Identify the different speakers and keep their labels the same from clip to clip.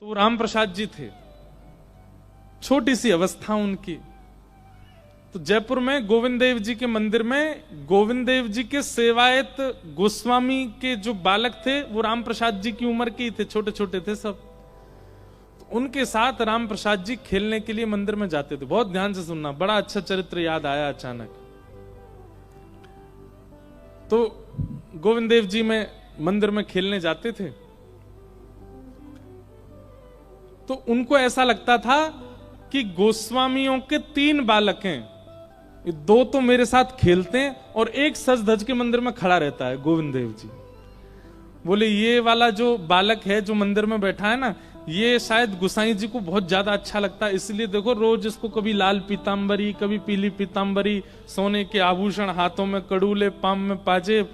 Speaker 1: तो वो राम प्रसाद जी थे, छोटी सी अवस्था उनकी। तो जयपुर में गोविंद देव जी के मंदिर में गोविंद देव जी के सेवायत गोस्वामी के जो बालक थे वो राम प्रसाद जी की उम्र के ही थे, छोटे छोटे थे सब। तो उनके साथ राम प्रसाद जी खेलने के लिए मंदिर में जाते थे। बहुत ध्यान से सुनना, बड़ा अच्छा चरित्र याद आया अचानक। तो गोविंद देव जी में मंदिर में खेलने जाते थे तो उनको ऐसा लगता था कि गोस्वामियों के 3 बालक हैं, 2 तो मेरे साथ खेलते हैं और एक सज धज के मंदिर में खड़ा रहता है गोविंद देव जी। बोले ये वाला जो बालक है जो मंदिर में बैठा है ना, ये शायद गुसाई जी को बहुत ज्यादा अच्छा लगता है, इसलिए देखो रोज इसको कभी लाल पीतांबरी, कभी पीली पीतांबरी, सोने के आभूषण, हाथों में कड़ूले, पाम में पाजे,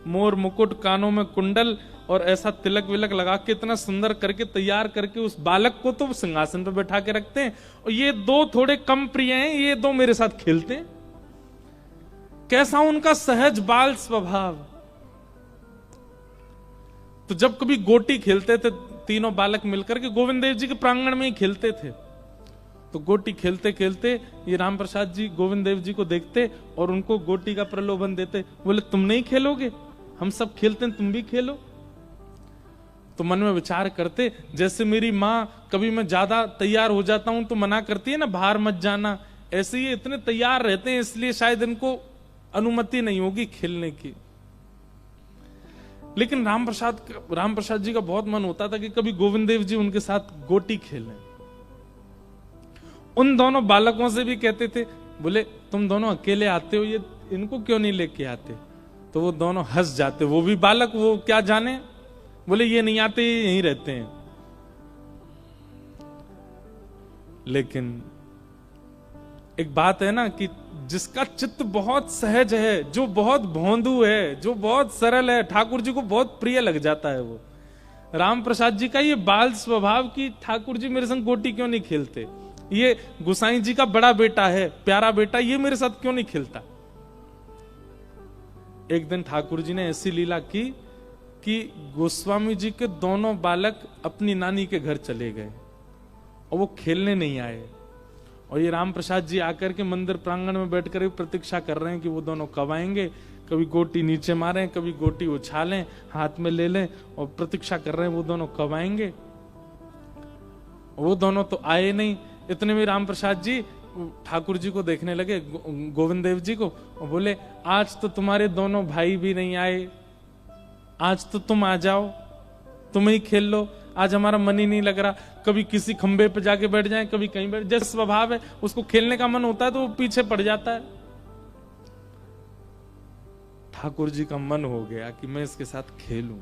Speaker 1: मोर मुकुट, कानों में कुंडल और ऐसा तिलक विलक लगा के इतना सुंदर करके तैयार करके उस बालक को तो सिंहासन पर बैठा के रखते हैं। और ये 2 थोड़े कम प्रिय हैं, ये 2 मेरे साथ खेलते हैं। कैसा उनका सहज बाल स्वभाव। तो जब कभी गोटी खेलते थे तीनों बालक मिलकर के, गोविंद देव जी के प्रांगण में ही खेलते थे, तो गोटी खेलते खेलते ये राम प्रसाद जी गोविंद देव जी को देखते और उनको गोटी का प्रलोभन देते। बोले तुम नहीं खेलोगे, हम सब खेलते हैं, तुम भी खेलो। तो मन में विचार करते, जैसे मेरी माँ कभी मैं ज्यादा तैयार हो जाता हूं तो मना करती है ना, बाहर मत जाना, ऐसे ये इतने तैयार रहते हैं इसलिए शायद इनको अनुमति नहीं होगी खेलने की। लेकिन राम प्रसाद जी का बहुत मन होता था कि कभी गोविंद देव जी उनके साथ गोटी खेलें। उन दोनों बालकों से भी कहते थे, बोले तुम दोनों अकेले आते हो, ये इनको क्यों नहीं लेके आते? तो वो दोनों हंस जाते, वो भी बालक, वो क्या जाने, बोले ये नहीं आते, ये यहीं रहते हैं। लेकिन एक बात है ना कि जिसका चित्त बहुत सहज है, जो बहुत भोंदू है, जो बहुत सरल है, ठाकुर जी को बहुत प्रिय लग जाता है। वो राम प्रसाद जी का ये बाल स्वभाव कि ठाकुर जी मेरे संग गोटी क्यों नहीं खेलते, ये गुसाई जी का बड़ा बेटा है, प्यारा बेटा, ये मेरे साथ क्यों नहीं खेलता। एक दिन ठाकुर जी ने ऐसी लीला की कि गोस्वामी जी के दोनों बालक अपनी नानी के घर चले गए और वो खेलने नहीं आए। और ये राम प्रसाद जी आकर के मंदिर प्रांगण में बैठकर प्रतीक्षा कर रहे हैं कि वो दोनों कब आएंगे, कभी गोटी नीचे मारें, कभी गोटी उछालें, हाथ में ले लें, और प्रतीक्षा कर रहे हैं वो दोनों कब आएंगे। वो दोनों तो आए नहीं। इतने में राम प्रसाद जी ठाकुर जी को देखने लगे, गोविंद देव जी को, और बोले आज तो तुम्हारे दोनों भाई भी नहीं आए, आज तो तुम आ जाओ, तुम ही खेल लो, आज हमारा मन ही नहीं लग रहा। कभी किसी खंबे पे जाके बैठ जाए, कभी कहीं बैठ, जैसे स्वभाव है उसको खेलने का मन होता है तो वो पीछे पड़ जाता है। ठाकुर जी का मन हो गया कि मैं इसके साथ खेलूं।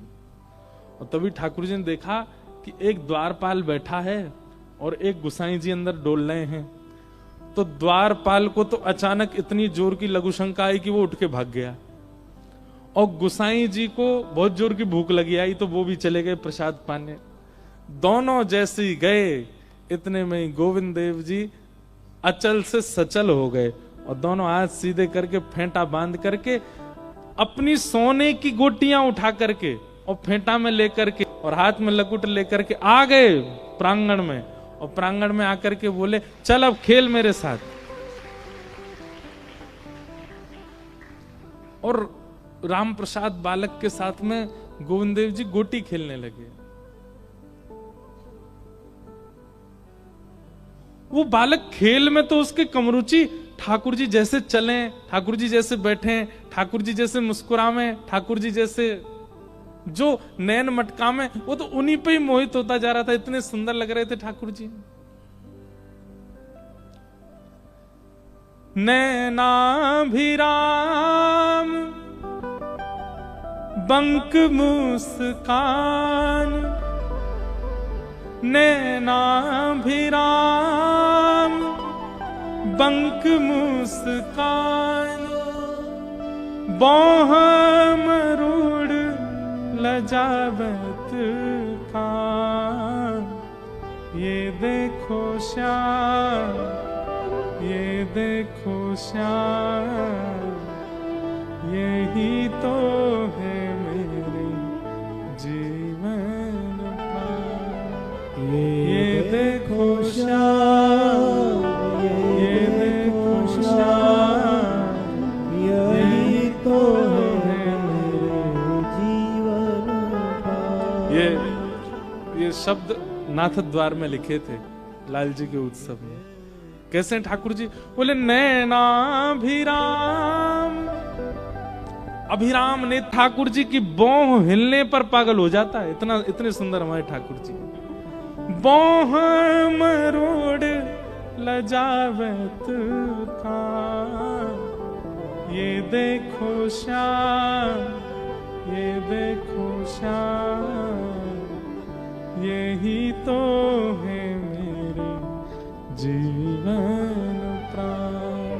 Speaker 1: और तभी ठाकुर जी ने देखा कि एक द्वारपाल बैठा है और एक गुसाई जी अंदर डोल रहे हैं। तो द्वारपाल को तो अचानक इतनी जोर की लघु शंका आई कि वो उठ के भाग गया, और गुसाई जी को बहुत जोर की भूख लगी आई तो वो भी चले गए प्रसाद पाने। दोनों जैसे ही गए, इतने में ही गोविंद देव जी अचल से सचल हो गए और दोनों हाथ सीधे करके फेंटा बांध करके अपनी सोने की गोटियां उठा करके और फेंटा में लेकर के और हाथ में लकुट लेकर के आ गए प्रांगण में। और प्रांगण में आकर के बोले चल अब खेल मेरे साथ। और राम प्रसाद बालक के साथ में गोविंद देव जी गोटी खेलने लगे। वो बालक खेल में तो उसके कमरुचि, ठाकुर जी जैसे चलें, ठाकुर जी जैसे बैठें, ठाकुर जी जैसे मुस्कुरावें, ठाकुर जी जैसे जो नैन मटका में, वो तो उन्हीं पे ही मोहित होता जा रहा था। इतने सुंदर लग रहे थे ठाकुर जी। नैनाभिराम बंक मुस्कान, नैनाभिराम बंक मुस्कान, बाह मरूड़ लजावत कान, ये देखो श्याम, ये देखो श्याम, यही तो है मेरे जीवन पान। ये देखो श्याम, ये देखो श्याम, यही तो है मेरे जीवन का। ये शब्द नाथ द्वार में लिखे थे लाल जी के उत्सव में। कैसे ठाकुर जी बोले, नैनाभिराम, अभिराम ने ठाकुर जी की बोह हिलने पर पागल हो जाता है। इतने सुंदर हमारे ठाकुर जी। बोह मरोड़ लजावत था, ये देखो श्याम, ये देखो श्याम, यही तो है मेरे जीवन प्राण।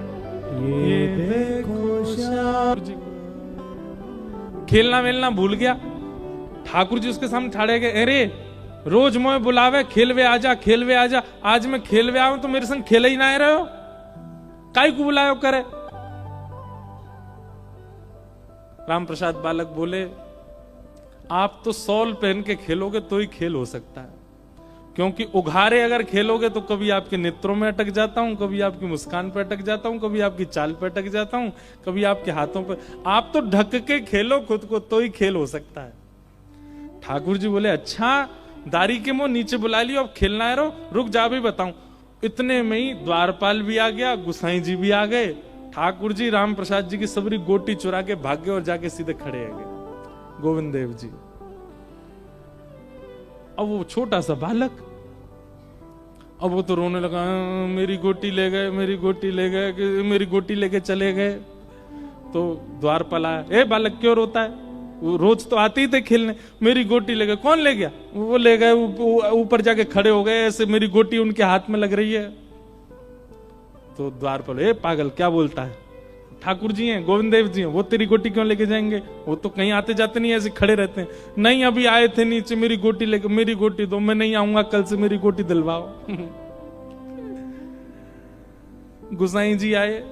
Speaker 1: ये देखो श्याम जी खेलना वेलना भूल गया। ठाकुर जी उसके सामने ठाड़े गए, अरे रोज मोए बुलावे खेलवे आजा, खेलवे आजा, आज मैं खेलवे आऊं तो मेरे संग खेले ही ना आ रहे हो, काई को बुलायो करे। राम प्रसाद बालक बोले, आप तो सॉल पहन के खेलोगे तो ही खेल हो सकता है, क्योंकि उघारे अगर खेलोगे तो कभी आपके नेत्रों में अटक जाता हूं, कभी आपकी मुस्कान पे अटक जाता हूं, कभी आपकी चाल पे अटक जाता हूं, कभी आपके हाथों पे। आप तो ढक के खेलो खुद को तो ही खेल हो सकता है। ठाकुर जी बोले, अच्छा दारी के मुंह नीचे बुला लियो, अब खेलना है, रुक जा भी बताऊं। इतने में ही द्वारपाल भी आ गया, गुसाई जी भी आ गए। ठाकुर जी राम प्रसाद जी की सबरी गोटी चुरा के भाग गए और जाके सीधे खड़े आ गए गोविंद देव जी। अब वो छोटा सा बालक, अब वो तो रोने लगा, मेरी गोटी ले गए, मेरी गोटी ले गए, मेरी गोटी लेके चले गए। तो द्वारपाल आया, ए बालक क्यों रोता है, वो रोज तो आते ही थे खेलने, मेरी गोटी ले गए। कौन ले गया? वो ले गए, ऊपर जाके खड़े हो गए, ऐसे मेरी गोटी उनके हाथ में लग रही है। तो द्वारपाल, ए पागल क्या बोलता है, ठाकुर जी हैं, गोविंद देव जी हैं, वो तेरी गोटी क्यों लेके जाएंगे, वो तो कहीं आते जाते नहीं, ऐसे खड़े रहते हैं। नहीं अभी आए थे नीचे, मेरी गोटी लेके, मेरी गोटी दो, मैं नहीं आऊंगा कल से, मेरी गोटी दिलवाओ। गुसाई जी आए,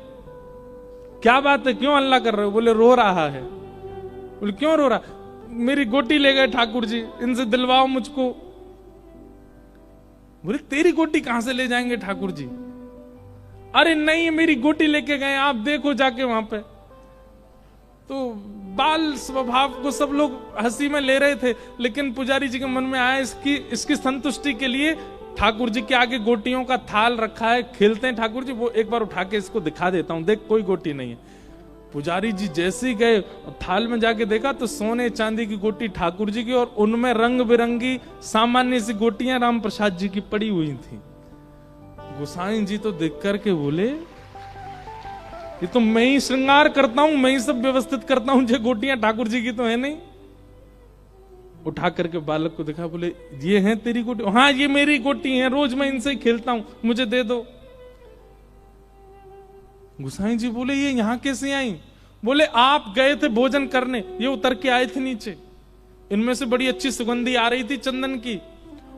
Speaker 1: क्या बात है, क्यों हल्ला कर रहे हो? बोले रो रहा है। बोले क्यों रो रहा? मेरी गोटी ले गए ठाकुर जी, इनसे दिलवाओ मुझको। बोले तेरी गोटी कहां से ले जाएंगे ठाकुर जी? अरे नहीं मेरी गोटी लेके गए, आप देखो जाके वहां पे। तो बाल स्वभाव को सब लोग हंसी में ले रहे थे, लेकिन पुजारी जी के मन में आया इसकी संतुष्टि के लिए ठाकुर जी के आगे गोटियों का थाल रखा है, खेलते हैं ठाकुर जी, वो एक बार उठा के इसको दिखा देता हूं, देख कोई गोटी नहीं है। पुजारी जी जैसे ही गए थाल में जाके देखा तो सोने चांदी की गोटी ठाकुर जी की, और उनमें रंग बिरंगी सामान्य सी गोटियां राम प्रसाद जी की पड़ी हुई थी। गोसाई जी तो देख करके बोले, ये तो मैं ही श्रृंगार करता हूं, मैं ही सब व्यवस्थित करता हूं, ये गोटियां ठाकुर जी की तो है नहीं। उठा करके बालक को दिखा, बोले ये हैं तेरी गोटी? हाँ ये मेरी गोटी है, रोज मैं इनसे ही खेलता हूं, मुझे दे दो। गोसाई जी बोले ये यहां कैसे आई? बोले आप गए थे भोजन करने, ये उतर के आए थे नीचे, इनमें से बड़ी अच्छी सुगंधी आ रही थी चंदन की,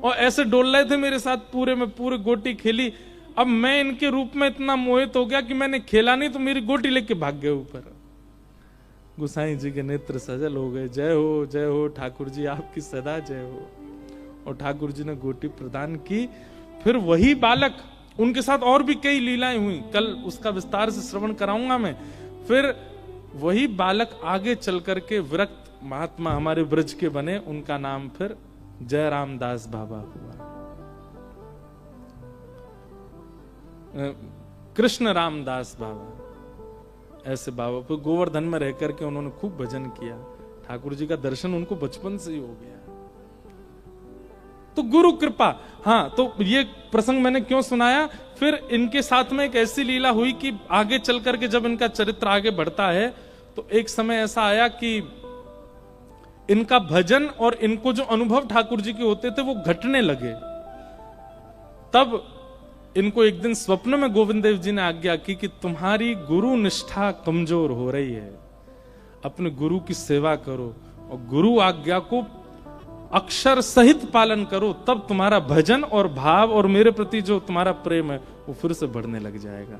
Speaker 1: और ऐसे डोल रहे थे मेरे साथ, पूरे में पूरे गोटी खेली। अब मैं इनके रूप में इतना मोहित हो गया कि मैंने खेला नहीं, तो मेरी गोटी लेके भाग गए ऊपर। गोसाई जी के नेत्र सजल हो गए, जय हो ठाकुर जी, आपकी सदा जय हो। और ठाकुर जी ने गोटी प्रदान की। फिर वही बालक, उनके साथ और भी कई लीलाएं हुई, कल उसका विस्तार से श्रवण कराऊंगा मैं। फिर वही बालक आगे चल करके विरक्त महात्मा हमारे ब्रज के बने, उनका नाम फिर जय रामदास बाबा हुआ, कृष्ण रामदास बाबा। ऐसे बाबा पर गोवर्धन में रह करके उन्होंने खूब भजन किया, ठाकुर जी का दर्शन उनको बचपन से ही हो गया। तो गुरु कृपा। हाँ, तो ये प्रसंग मैंने क्यों सुनाया? फिर इनके साथ में एक ऐसी लीला हुई कि आगे चल करके जब इनका चरित्र आगे बढ़ता है, तो एक समय ऐसा आया कि इनका भजन और इनको जो अनुभव ठाकुर जी के होते थे वो घटने लगे। तब इनको एक दिन स्वप्न में गोविंद देव जी ने आज्ञा की कि तुम्हारी गुरु निष्ठा कमजोर हो रही है, अपने गुरु की सेवा करो और गुरु आज्ञा को अक्षर सहित पालन करो, तब तुम्हारा भजन और भाव और मेरे प्रति जो तुम्हारा प्रेम है वो फिर से बढ़ने लग जाएगा।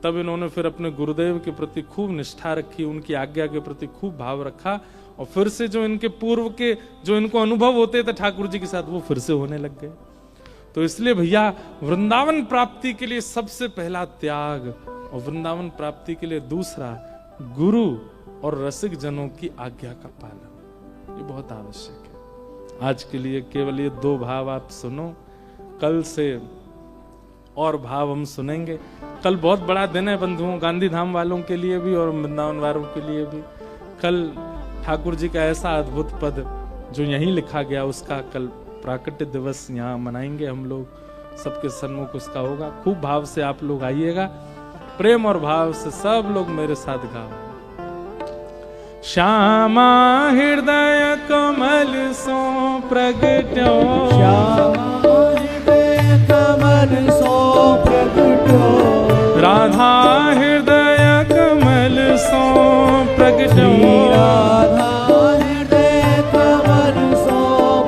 Speaker 1: तब इन्होंने फिर अपने गुरुदेव के प्रति खूब निष्ठा रखी, उनकी आज्ञा के प्रति खूब भाव रखा, और फिर से जो इनके पूर्व के जो इनको अनुभव होते थे ठाकुर जी के साथ, वो फिर से होने लग गए। तो इसलिए भैया वृंदावन प्राप्ति के लिए सबसे पहला त्याग, और वृंदावन प्राप्ति के लिए दूसरा गुरु और रसिक जनों की आज्ञा का पालन, ये बहुत आवश्यक है। आज के लिए केवल ये 2 भाव आप सुनो, कल से और भाव हम सुनेंगे। कल बहुत बड़ा दिन है बंधुओं, गांधी धाम वालों के लिए भी और वृंदावन वालों के लिए भी। कल ठाकुर जी का ऐसा अद्भुत पद जो यहीं लिखा गया, उसका कल प्राकट्य दिवस यहाँ मनाएंगे हम लोग, सबके सन्मुख उसका होगा। खूब भाव से आप लोग आइएगा, प्रेम और भाव से सब लोग मेरे साथ गाओ। श्यामा हृदय कमल सो प्रगट्यो,
Speaker 2: श्यामा हृदय कमल सो प्रगट्यो,
Speaker 1: राधा हृदय कमल सो प्रगट्यो,
Speaker 2: राधा हृदय कमल सो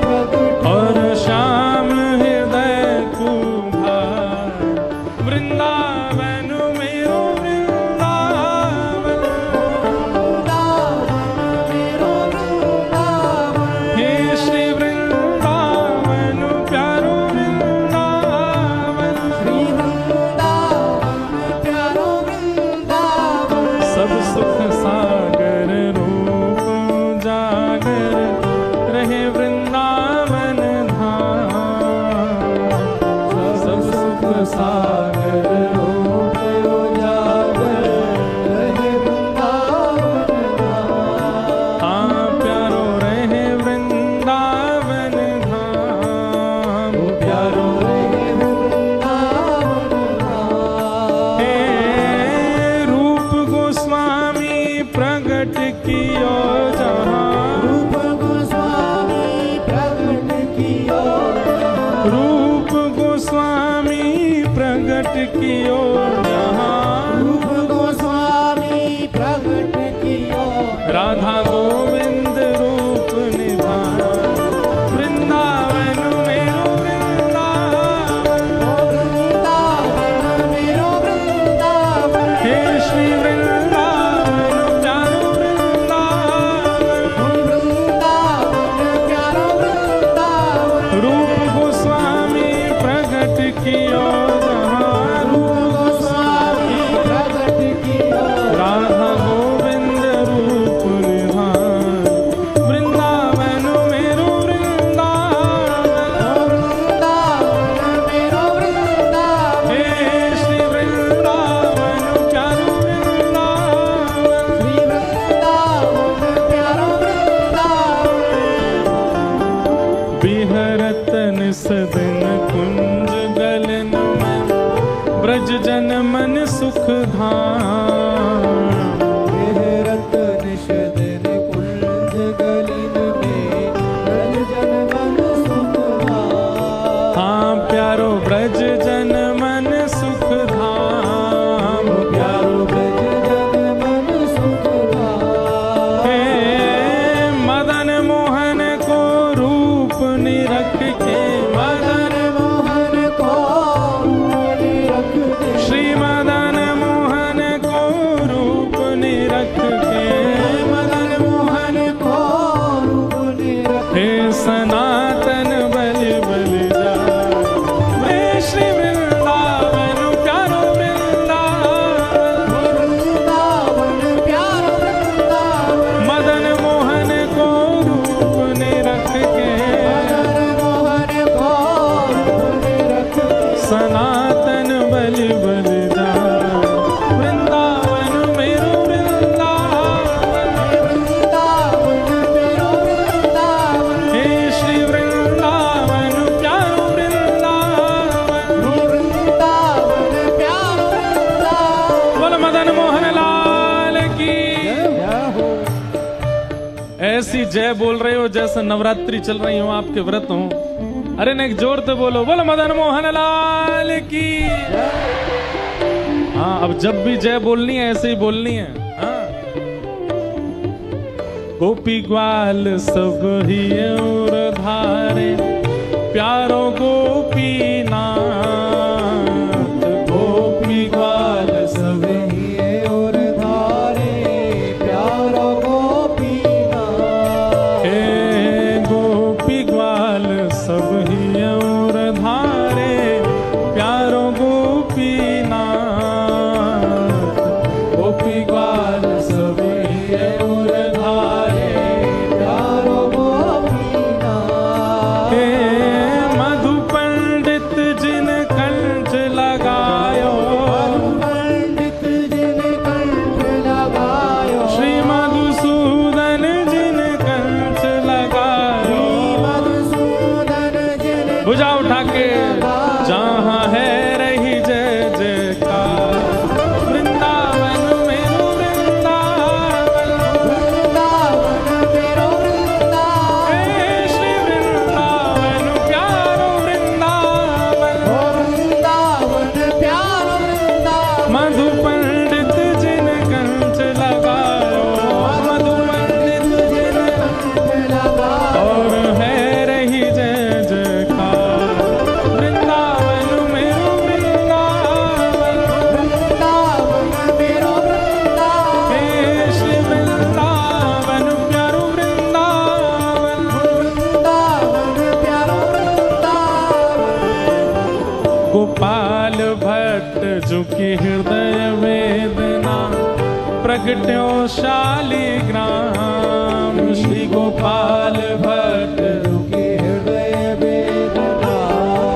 Speaker 2: प्रगट्यो,
Speaker 1: और श्याम हृदय कुभार, वृंदावन मेरो वृंदावन,
Speaker 2: मेरो वृंदावन,
Speaker 1: हे श्री वृंदावन प्यारो वृंदावन,
Speaker 2: श्री वृंदावन प्यारो वृंदावन,
Speaker 1: सब सुख सागर रूप जागर रहे वृंदावन धाम, सब सुख सागर रूप
Speaker 2: जागर रहे वृंदावन धाम,
Speaker 1: हाँ प्यारो रहे वृंदावन धाम,
Speaker 2: प्यारो रहे वृंदावन धाम,
Speaker 1: हे रूप गोस्वामी प्रगट कियो जहाँ,
Speaker 2: रूप गोस्वामी प्रगट कियो,
Speaker 1: रूप गोस्वामी प्रगट कियो जहाँ,
Speaker 2: रूप गोस्वामी प्रगट कियो,
Speaker 1: राधा गोविंद रूप निधान, वृंदावन मेरो वृंदावन,
Speaker 2: वृंदावन मेरो वृंदावन,
Speaker 1: हे श्री वृंदावन प्यारो वृंदावन,
Speaker 2: वृंदावन प्यारो वृंदावन,
Speaker 1: रूप गोस्वामी प्रगट कियो जहाँ,
Speaker 2: रूप गोस्वामी प्रगट कियो,
Speaker 1: राधा गोविंद रूप निधान, वृंदावन मेरो वृंदावन,
Speaker 2: वृंदावन मेरो वृंदावन,
Speaker 1: हे श्री वृंदावन प्यारो वृंदावन,
Speaker 2: श्री वृंदावन प्यारो वृंदावन,
Speaker 1: बिहरत निस दिन कुंज गलन में, ब्रज जन मन सुख धाम,
Speaker 2: बेहरत निश दिन कुंज गलिन में, ब्रज जन मन सुख धाम,
Speaker 1: हाँ प्यारो ब्रज जन मन सुख धाम,
Speaker 2: प्यारो ब्रज जन मन सुख धाम,
Speaker 1: हे मदन मोहन को रूप निरख के, मदन
Speaker 2: मोहन को रूप रख दे,
Speaker 1: श्री मदन मोहन को रूप निरख के,
Speaker 2: मदन मोहन को रूप रख,
Speaker 1: हे सनातन बलि बलि जा, हे श्री वृंदावन प्यारो वृंदावन,
Speaker 2: वृंदावन प्यारो वृंदावन,
Speaker 1: मदन मोहन को रूप निरख के,
Speaker 2: मदन मोहन को रूप रख दे,
Speaker 1: सनातन बलि बलि जा, वृंदावन मेरो वृंदावन,
Speaker 2: वृंदावन मेरो वृंदावन,
Speaker 1: हे श्री वृंदावन प्यारो वृंदावन,
Speaker 2: वृंदावन प्यारो वृंदावन,
Speaker 1: बोल मदन मोहन लाल की।
Speaker 2: जय हो,
Speaker 1: ऐसी जय बोल रहे हो जैसे नवरात्रि चल रही हो, आपके व्रत हो। अरे नेक जोर से बोलो, बोल मदन मोहन लाल की। हाँ, अब जब भी जय बोलनी है ऐसे ही बोलनी है। हाँ। गोपी ग्वाल सब ही और धारे, प्यारो गोपी नाथ, गोपी ग्वाल सब
Speaker 2: ही और धारे, प्यारो गोपीनाथ,
Speaker 1: ही और धारे प्यारो गोपीनाथ। गोपी ग्वाल सब ही और धारे
Speaker 2: प्यारो गोपीनाथ।
Speaker 1: हे मधु पंडित जिन कंठ लगायो,
Speaker 2: पंडित जिन कंठ लगायो,
Speaker 1: श्री मधुसूदन जिन कंठ लगायो।
Speaker 2: मधुसूदन जिन
Speaker 1: भुजा उठा के जहाँ है रही जय जयकार। वृंदावन मेरो वृंदावन,
Speaker 2: वृंदावन मेरो वृंदावन।
Speaker 1: हे श्री वृंदावन प्यारो वृंदावन।
Speaker 2: ओ वृंदावन प्यारो वृंदावन।
Speaker 1: मधु पंडित जिन कंठ लगायो, मधु पंडित जिन
Speaker 2: कंठ लगायो,
Speaker 1: और है रही जय जयकार। वृंदावन मेरो वृंदावन,
Speaker 2: वृंदावन मेरो वृंदावन।
Speaker 1: हे श्री वृंदावन प्यारो वृंदावन।
Speaker 2: वृंदावन प्यारो वृंदावन।
Speaker 1: गोपाल भट्ट झुकी हृदय वेदना, प्रगट्यो शालिग्राम। श्री गोपाल भट्ट
Speaker 2: दुखी हृदय वेदना,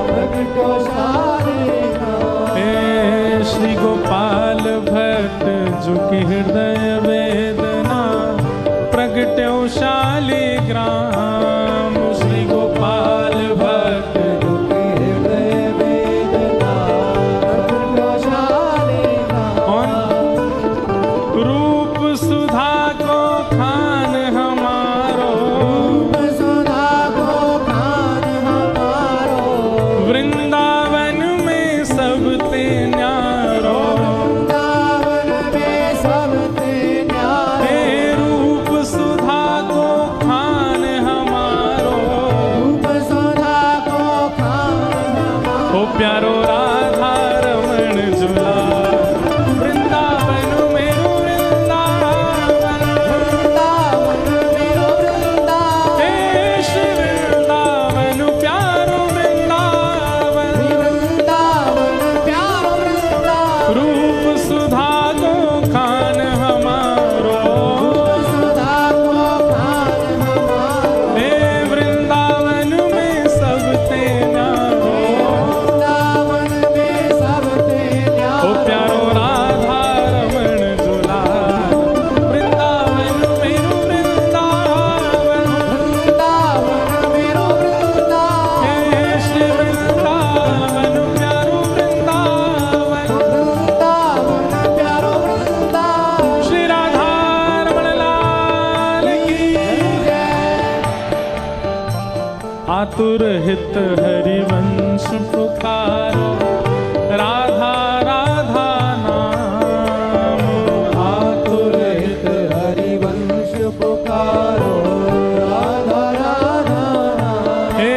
Speaker 2: प्रगटो शालिग्राम।
Speaker 1: हे श्री गोपाल भट्ट झुकी हृदय वेदना, प्रगट्यो शालिग्राम। श्री गोपाल भट्ट
Speaker 2: दुखी हृदय वेदना, प्रगटो शालिग्राम।
Speaker 1: रूप सुधा को खान हमारो,
Speaker 2: सुधा को खान हमारो।
Speaker 1: वृंदावन में सब ते न्यारो।
Speaker 2: वृंदावन में सब ते न्यारो।
Speaker 1: हे रूप सुधा को खान हमारो,
Speaker 2: रूप सुधा को खान हमारो।
Speaker 1: ओ प्यारो राधा रमण झूला। वृंदावन मेरो वृंदावन,
Speaker 2: वृंदावन मेरो वृंदावन।
Speaker 1: हे श्री वृंदावन प्यारो वृंदावन।
Speaker 2: वृंदावन प्यारो वृंदावन।
Speaker 1: रूप सुधा को खान हमारो,
Speaker 2: सुधा को खान हमारो।
Speaker 1: हे वृंदावन में सब ते न्यारो।
Speaker 2: वृंदावन में सब ते
Speaker 1: ओ
Speaker 2: न्यारो।
Speaker 1: प्यारो राधा रमण झूला। वृंदावन मेरो वृंदावन,
Speaker 2: वृंदावन मेरो वृंदावन।
Speaker 1: हे श्री वृंदावन प्यारो वृंदावन।
Speaker 2: वृंदावन प्यारो वृंदावन।
Speaker 1: श्री राधा रमण लाल की
Speaker 2: जय।
Speaker 1: आतुर हित हरिवंश पुकारो, राधा राधा नाम। आतुर हित
Speaker 2: हरिवंश पुकारो, राधा राधा नाम।
Speaker 1: हे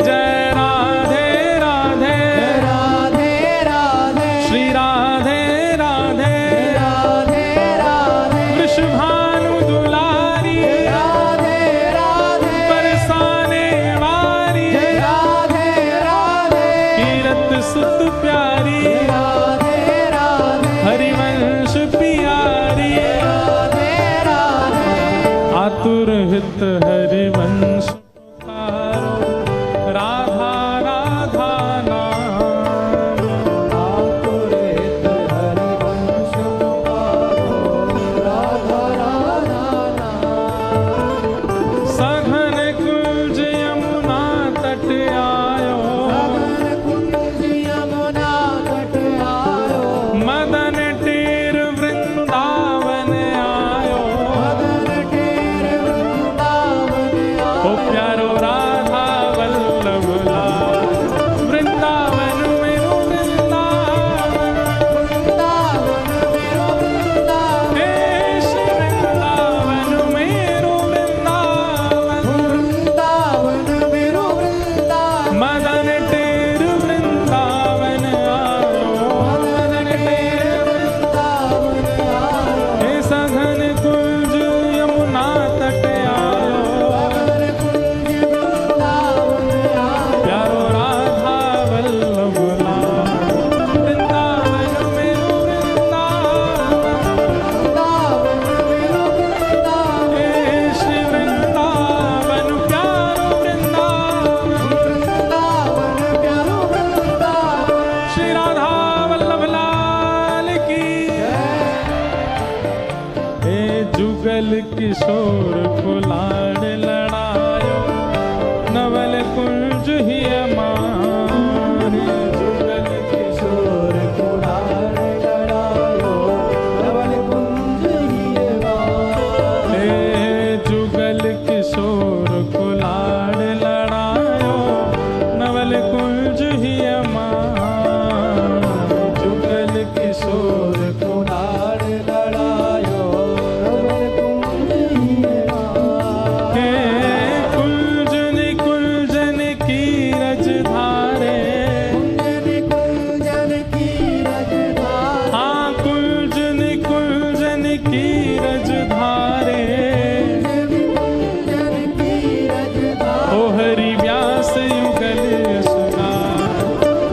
Speaker 1: जय राधे राधे,
Speaker 2: राधे राधे।
Speaker 1: श्री राधे राधे।
Speaker 2: राधे राधे।
Speaker 1: वृषभानु दुलारी,
Speaker 2: राधे राधे।
Speaker 1: बरसाने वारी,
Speaker 2: राधे राधे।
Speaker 1: कीरत सुत प्यारी। जुगल किशोर को लाड लड़ायो, नवल कुंज ही मारे। जुगल
Speaker 2: किशोर को लाड लड़ायो, नवल कुंज ही मारे।
Speaker 1: जुगल किशोर को लाड लड़ायो, नवल कुंज ही मारे। जुगल किशोर
Speaker 2: को लाड लड़ायो, नवल कुंज ही मारे।
Speaker 1: कुंजन कुंजन की रज धारे,
Speaker 2: कुंजन की रज धारे।
Speaker 1: हाँ कुंजन कुंजन की रज धारे।
Speaker 2: कुंजन की रज धारे।
Speaker 1: ओ हरि व्यास युगल सुना,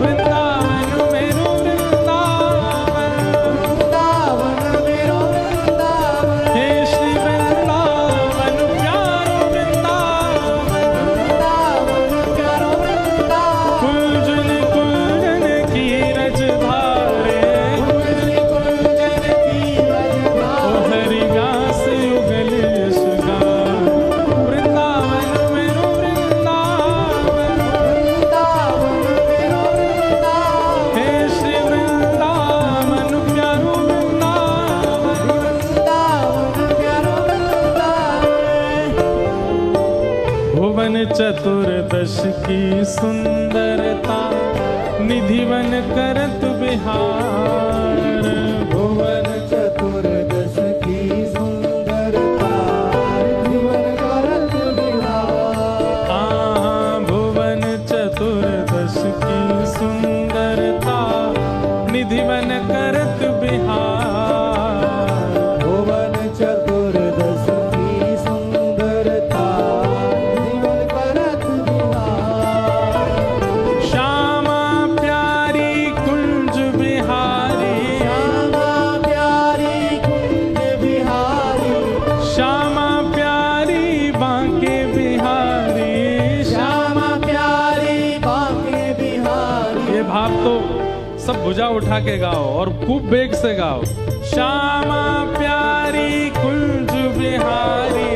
Speaker 1: वृंदावन मेरो वृंदावन।
Speaker 2: वृंदावन मेरो वृंदावन।
Speaker 1: हे श्री वृंदावन प्यारो वृंदावन।
Speaker 2: वृंदावन प्यारो वृंदावन।
Speaker 1: कुंजन कुंजन की रज धारे,
Speaker 2: कुंजन की रज
Speaker 1: ओ
Speaker 2: धारे।
Speaker 1: हरि व्यास युगल सुना, वृंदावन मेरो वृंदावन।
Speaker 2: वृंदावन मेरो वृंदावन।
Speaker 1: हे श्री वृंदावन प्यारो वृंदावन।
Speaker 2: वृंदावन प्यारो वृंदावन।
Speaker 1: भुवन चतुर्दश की सुंदरता, निधिवन करत बिहार।
Speaker 2: भुवन चतुर्दश की सुंदरता, जीवन करत बिहार।
Speaker 1: हाँ भुवन चतुर्दश की सुंदरता, निधिवन करत बिहार।
Speaker 2: भुवन चतुर्दश की सुंदरता, जीवन करत बिहार।
Speaker 1: श्यामा प्यारी कुंज बिहारी,
Speaker 2: श्यामा प्यारी कुंज बिहारी।
Speaker 1: श्यामा प्यारी बांके बिहारी।
Speaker 2: श्यामा प्यारी बांके बिहारी।
Speaker 1: ये भाव तो सब भुजा उठा के गाओ और खूब बेग से गाओ। श्यामा प्यारी कुंज बिहारी,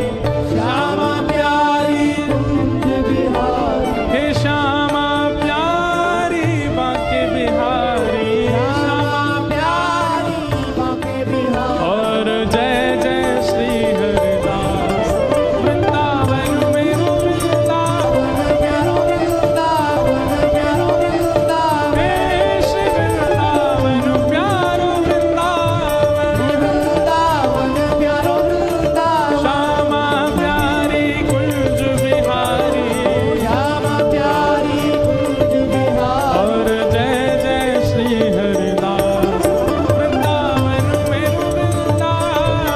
Speaker 2: श्यामा प्यारी कुंज बिहारी।
Speaker 1: हे श्यामा प्यारी बांके बिहारी।
Speaker 2: श्यामा प्यारी बांके बिहारी।
Speaker 1: और जय जय श्री हरिदास, वृंदावन मेरो वृंदावन।
Speaker 2: प्यारो वृंदावन, प्यारो वृंदावन।
Speaker 1: हे श्री वृंदावन प्यारो वृंदावन।
Speaker 2: वृंदावन प्यारो वृंदावन।
Speaker 1: श्यामा प्यारी कुंज बिहारी,
Speaker 2: श्यामा प्यारी कुंज बिहारी।
Speaker 1: और जय जय श्री हरिदास, वृंदावन मेरो वृंदावन।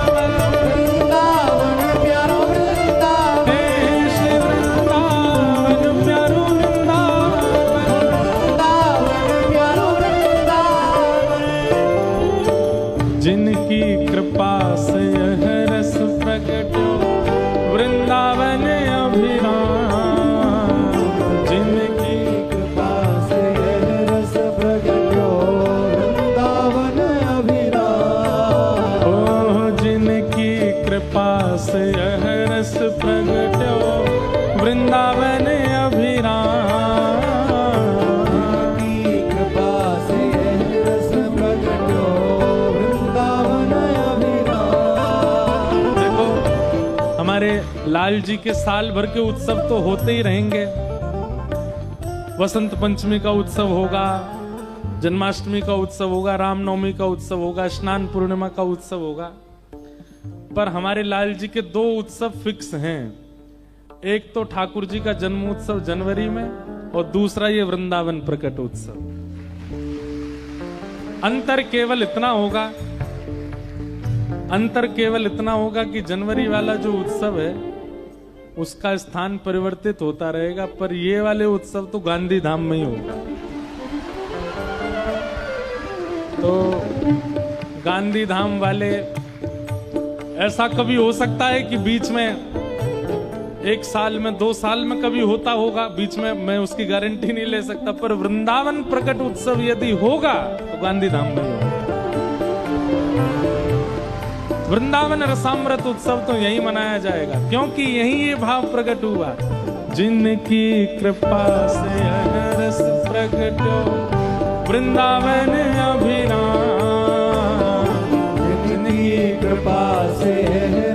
Speaker 2: वृंदावन प्यारो वृंदावन।
Speaker 1: हे श्री वृंदावन प्यारो वृंदावन।
Speaker 2: वृंदावन प्यारो वृंदावन।
Speaker 1: जिनकी कृपा से यह रस प्रगटो, वृंदावन अभिराम। जिनकी
Speaker 2: कृपा से यह रस प्रगटो, वृंदावन अभिराम।
Speaker 1: ओ जिनकी कृपा से यह रस प्रगटो, वृंदावन अभिराम।
Speaker 2: की कृपा से यह रस प्रगटो, वृंदावन अभिराम।
Speaker 1: देखो हमारे लाल जी के साल भर के उत्सव तो होते ही रहेंगे। वसंत पंचमी का उत्सव होगा, जन्माष्टमी का उत्सव होगा, रामनवमी का उत्सव होगा, स्नान पूर्णिमा का उत्सव होगा। पर हमारे लाल जी के दो उत्सव फिक्स हैं। एक तो ठाकुर जी का जन्म उत्सव जनवरी में, और दूसरा ये वृंदावन प्रकट उत्सव। अंतर केवल इतना होगा, अंतर केवल इतना होगा कि जनवरी वाला जो उत्सव है उसका स्थान परिवर्तित होता रहेगा, पर ये वाले उत्सव तो गांधी धाम में ही होगा। तो गांधी धाम वाले, ऐसा कभी हो सकता है कि बीच में एक साल में 2 साल में कभी होता होगा, बीच में मैं उसकी गारंटी नहीं ले सकता, पर वृंदावन प्रकट उत्सव यदि होगा तो गांधी धाम में ही होगा। वृंदावन रसामृत उत्सव तो यही मनाया जाएगा, क्योंकि यही ये भाव प्रकट हुआ। जिनकी कृपा से अनरस प्रकटो वृंदावन अभिराम,
Speaker 2: जिनकी कृपा से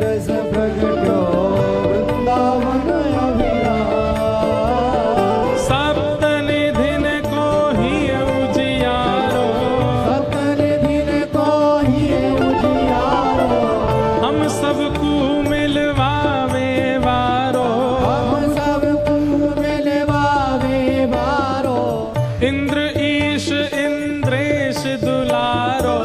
Speaker 2: रस प्रगटो वृंदावन अभिराम।
Speaker 1: सप्तनिधिन को ही उजियारो,
Speaker 2: सप्तनिधिन को ही उजियारो,
Speaker 1: हम सबको मिलवावे वारो,
Speaker 2: हम सबको मिलवावे वारो।
Speaker 1: इंद्र ईश इंद्रेश दुलारो,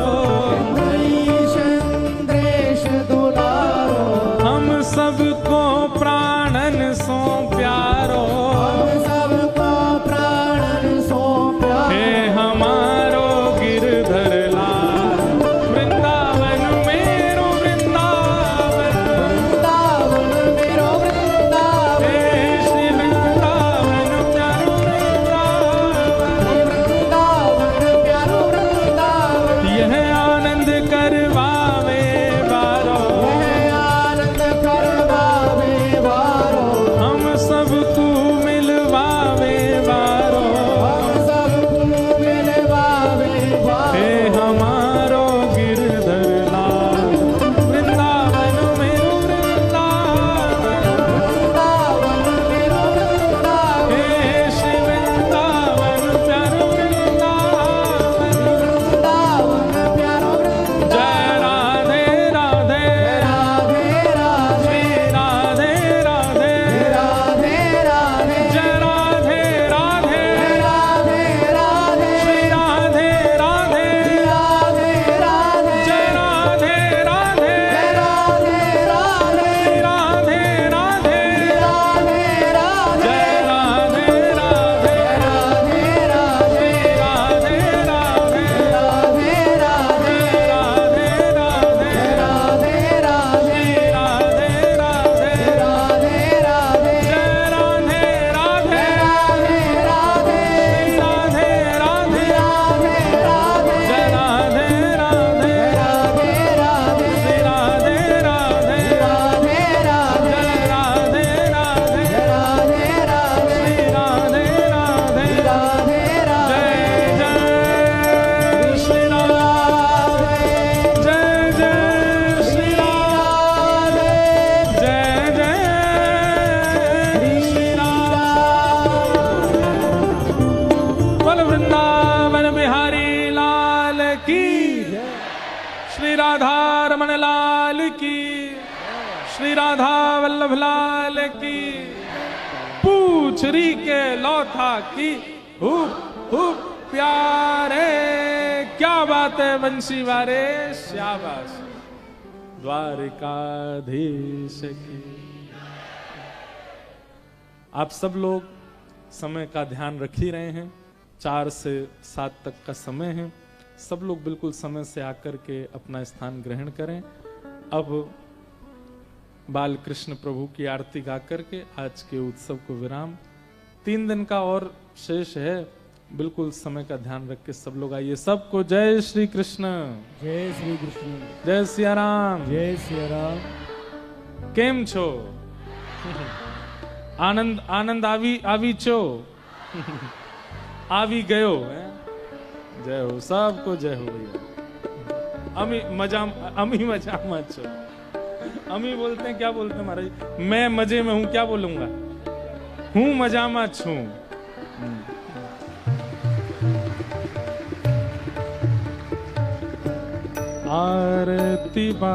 Speaker 2: इंद्रेश इंद्रेश दुलारो,
Speaker 1: हम सबको प्राणन सो प्यारो,
Speaker 2: हम सबको प्राणन सो प्यारो।
Speaker 1: हे हमारो गिरधर लाल, वृंदावन मेरो वृंदावन,
Speaker 2: वृंदावन मेरो वृंदावन,
Speaker 1: हे श्री वृंदावन प्यारो वृंदावन,
Speaker 2: वृंदावन प्यारो वृंदावन।
Speaker 1: यह आनंद करवावे वारो,
Speaker 2: यह आनंद करवावे वारो,
Speaker 1: हम सबको मिलवावे वारो,
Speaker 2: हम सबको मिलवावे वारो।
Speaker 1: हे हमारो गिरधर लाल, वृंदावन मेरो वृंदावन,
Speaker 2: वृंदावन मेरो वृंदावन,
Speaker 1: हे श्री वृंदावन प्यारो वृंदावन।
Speaker 2: वृंदावन प्यारो वृंदावन।
Speaker 1: जय राधे राधे,
Speaker 2: राधे राधे,
Speaker 1: श्री राधे राधे,
Speaker 2: राधे राधे,
Speaker 1: जय राधे राधे,
Speaker 2: राधे राधे,
Speaker 1: श्री राधे राधे,
Speaker 2: राधे राधे,
Speaker 1: जय राधे राधे,
Speaker 2: राधे राधे,
Speaker 1: श्री राधे राधे,
Speaker 2: राधे राधे,
Speaker 1: जय राधे राधे,
Speaker 2: राधे राधे,
Speaker 1: श्री राधे राधे,
Speaker 2: राधे राधे,
Speaker 1: राधे राधे,
Speaker 2: राधे राधे,
Speaker 1: श्री राधे राधे,
Speaker 2: राधे राधे,
Speaker 1: जय राधे राधे,
Speaker 2: राधे राधे,
Speaker 1: श्री राधे राधे,
Speaker 2: राधे राधे,
Speaker 1: जय राधे राधे,
Speaker 2: राधे राधे,
Speaker 1: श्री राधे राधे,
Speaker 2: राधे राधे,
Speaker 1: जय राधे राधे,
Speaker 2: राधे राधे,
Speaker 1: श्री राधे राधे,
Speaker 2: राधे राधे,
Speaker 1: जय जय श्री राम, जय जय श्री राम, जय जय श्री राम। बोल वृंदावन बिहारी लाल की, श्री राधा रमन लाल की, श्री राधा वल्लभ लाल की, पूछ री के लौथा की, हुप हुप प्यारे, क्या बात है बंशी वारे, शाबाश। द्वारिकाधीश की। आप सब लोग समय का ध्यान रख ही रहे हैं, 4 से 7 तक का समय है। सब लोग बिल्कुल समय से आकर के अपना स्थान ग्रहण करें। अब बाल कृष्ण प्रभु की आरती गा करके आज के उत्सव को विराम। 3 दिन का और शेष है, बिल्कुल समय का ध्यान रख के सब लोग आइए। सबको जय श्री कृष्ण,
Speaker 2: जय श्री कृष्ण,
Speaker 1: जय सिया राम।
Speaker 2: जय सिया राम।
Speaker 1: केम छो? आनंद आनंद आवी छो? आवी गयो है? जय हो, सबको जय हो भैया। अमी मजा मत छो। अमी बोलते हैं, क्या बोलते हैं महाराज? मैं मजे में हूं, क्या बोलूंगा? हूं मजा मत छू। आरती बा